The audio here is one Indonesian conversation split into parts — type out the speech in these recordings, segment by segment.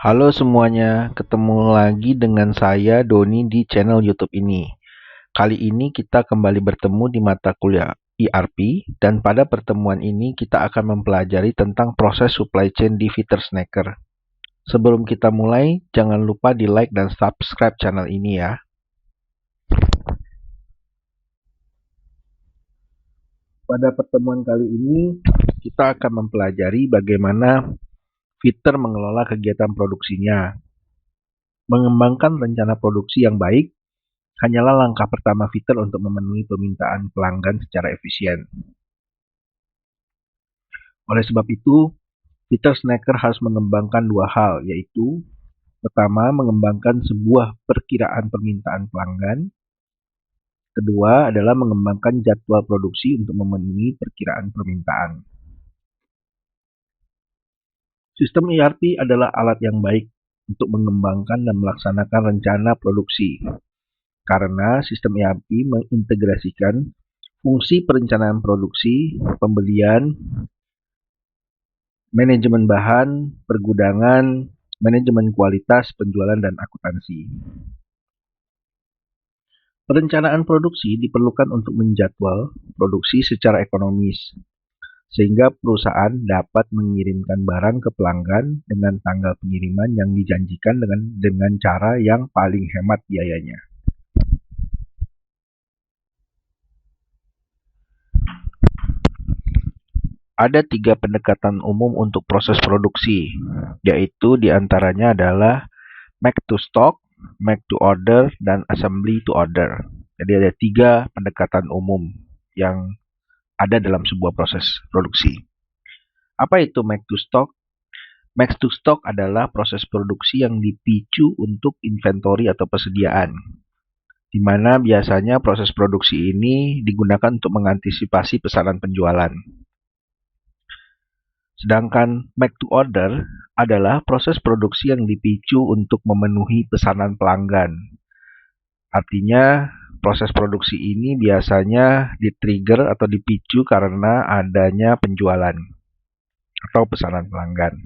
Halo semuanya, ketemu lagi dengan saya Doni di channel YouTube ini. Kali ini kita kembali bertemu di mata kuliah ERP dan pada pertemuan ini kita akan mempelajari tentang proses supply chain di FeederSnacker. Sebelum kita mulai, jangan lupa di like dan subscribe channel ini ya. Pada pertemuan kali ini kita akan mempelajari bagaimana Feeder mengelola kegiatan produksinya. Mengembangkan rencana produksi yang baik hanyalah langkah pertama Feeder untuk memenuhi permintaan pelanggan secara efisien. Oleh sebab itu, FeederSnacker harus mengembangkan dua hal, yaitu pertama, mengembangkan sebuah perkiraan permintaan pelanggan. Kedua adalah mengembangkan jadwal produksi untuk memenuhi perkiraan permintaan. Sistem ERP adalah alat yang baik untuk mengembangkan dan melaksanakan rencana produksi, karena sistem ERP mengintegrasikan fungsi perencanaan produksi, pembelian, manajemen bahan, pergudangan, manajemen kualitas, penjualan, dan akuntansi. Perencanaan produksi diperlukan untuk menjadwal produksi secara ekonomis, sehingga perusahaan dapat mengirimkan barang ke pelanggan dengan tanggal pengiriman yang dijanjikan dengan cara yang paling hemat biayanya. Ada 3 pendekatan umum untuk proses produksi, yaitu diantaranya adalah make to stock, make to order, dan assembly to order. Jadi ada 3 pendekatan umum yang ada dalam sebuah proses produksi. Apa itu make to stock? Make to stock adalah proses produksi yang dipicu untuk inventory atau persediaan, di mana biasanya proses produksi ini digunakan untuk mengantisipasi pesanan penjualan. Sedangkan make to order adalah proses produksi yang dipicu untuk memenuhi pesanan pelanggan. Artinya, proses produksi ini biasanya di-trigger atau dipicu karena adanya penjualan atau pesanan pelanggan.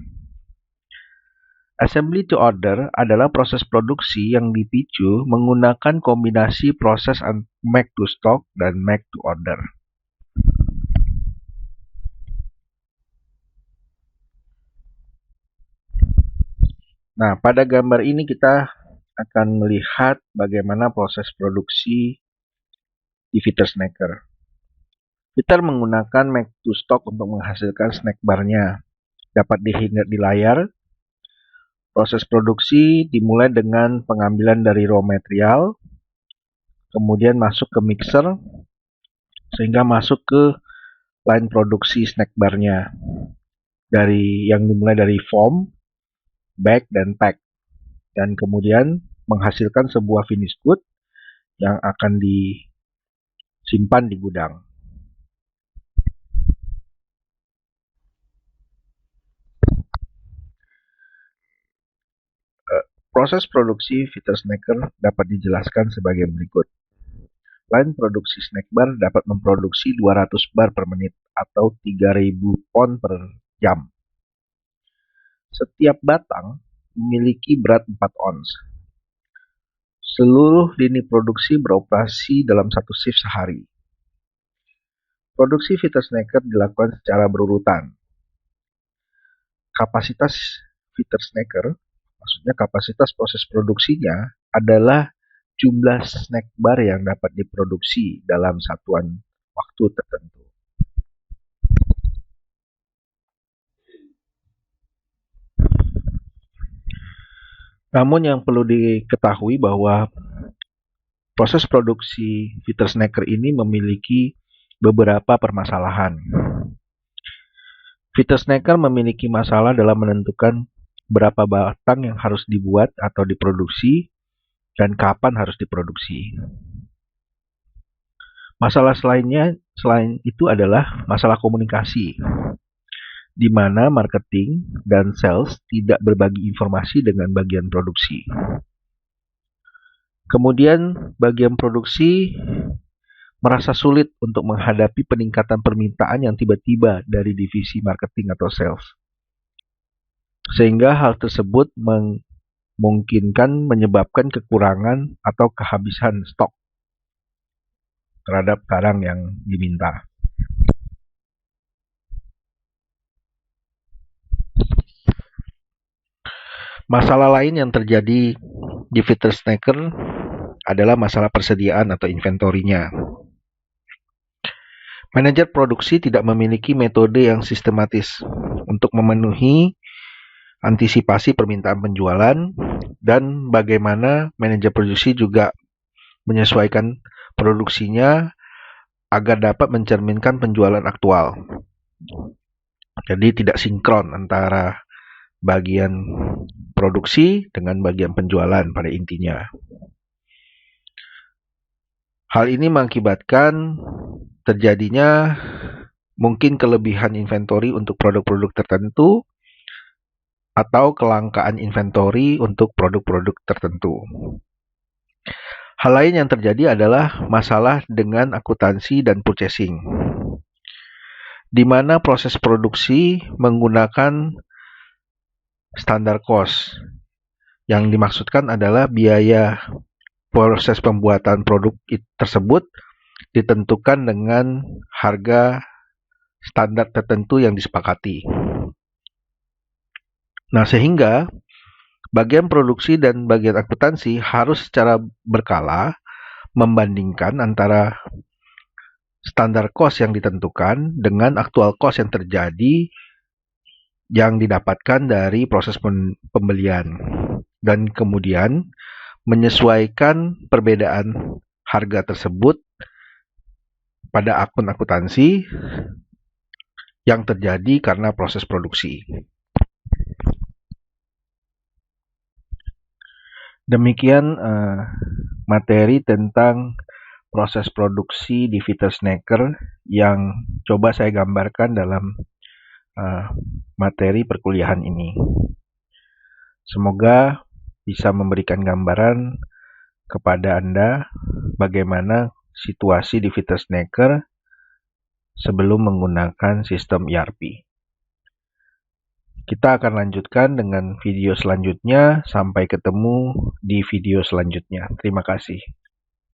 Assembly to order adalah proses produksi yang dipicu menggunakan kombinasi proses make to stock dan make to order. Nah, pada gambar ini kita akan melihat bagaimana proses produksi di FeederSnacker. Feeder menggunakan make to stock untuk menghasilkan snack bar-nya. Dapat dilihat di layar. Proses produksi dimulai dengan pengambilan dari raw material, kemudian masuk ke mixer, sehingga masuk ke line produksi snack bar-nya. Yang dimulai dari foam, bag, dan pack. Dan kemudian menghasilkan sebuah finished good yang akan disimpan di gudang. Proses produksi FeederSnacker dapat dijelaskan sebagai berikut. Line produksi snack bar dapat memproduksi 200 bar per menit atau 3000 pound per jam. Setiap batang memiliki berat 4 ons. Seluruh lini produksi beroperasi dalam satu shift sehari. Produksi FeederSnacker dilakukan secara berurutan. Kapasitas FeederSnacker, maksudnya kapasitas proses produksinya, adalah jumlah snack bar yang dapat diproduksi dalam satuan waktu tertentu. Namun yang perlu diketahui bahwa proses produksi FeederSnacker ini memiliki beberapa permasalahan. FeederSnacker memiliki masalah dalam menentukan berapa batang yang harus dibuat atau diproduksi dan kapan harus diproduksi. Masalah selain itu adalah masalah komunikasi, di mana marketing dan sales tidak berbagi informasi dengan bagian produksi. Kemudian bagian produksi merasa sulit untuk menghadapi peningkatan permintaan yang tiba-tiba dari divisi marketing atau sales. sehingga hal tersebut memungkinkan menyebabkan kekurangan atau kehabisan stok terhadap barang yang diminta. Masalah lain yang terjadi di feeder snacker adalah masalah persediaan atau inventorinya. Manajer produksi tidak memiliki metode yang sistematis untuk memenuhi antisipasi permintaan penjualan, dan bagaimana manajer produksi juga menyesuaikan produksinya agar dapat mencerminkan penjualan aktual. Jadi tidak sinkron antara bagian produksi dengan bagian penjualan pada intinya. Hal ini mengakibatkan terjadinya mungkin kelebihan inventori untuk produk-produk tertentu atau kelangkaan inventori untuk produk-produk tertentu. Hal lain yang terjadi adalah masalah dengan akuntansi dan purchasing, di mana proses produksi menggunakan standar cost. Yang dimaksudkan adalah biaya proses pembuatan produk tersebut ditentukan dengan harga standar tertentu yang disepakati. Nah, sehingga bagian produksi dan bagian akuntansi harus secara berkala membandingkan antara standar cost yang ditentukan dengan aktual cost yang terjadi yang didapatkan dari proses pembelian, dan kemudian menyesuaikan perbedaan harga tersebut pada akun akuntansi yang terjadi karena proses produksi. Demikian materi tentang proses produksi di feeder snacker yang coba saya gambarkan dalam materi perkuliahan ini. Semoga bisa memberikan gambaran kepada Anda bagaimana situasi di feeder snacker sebelum menggunakan sistem ERP. Kita akan lanjutkan dengan video selanjutnya. Sampai ketemu di video selanjutnya. Terima kasih.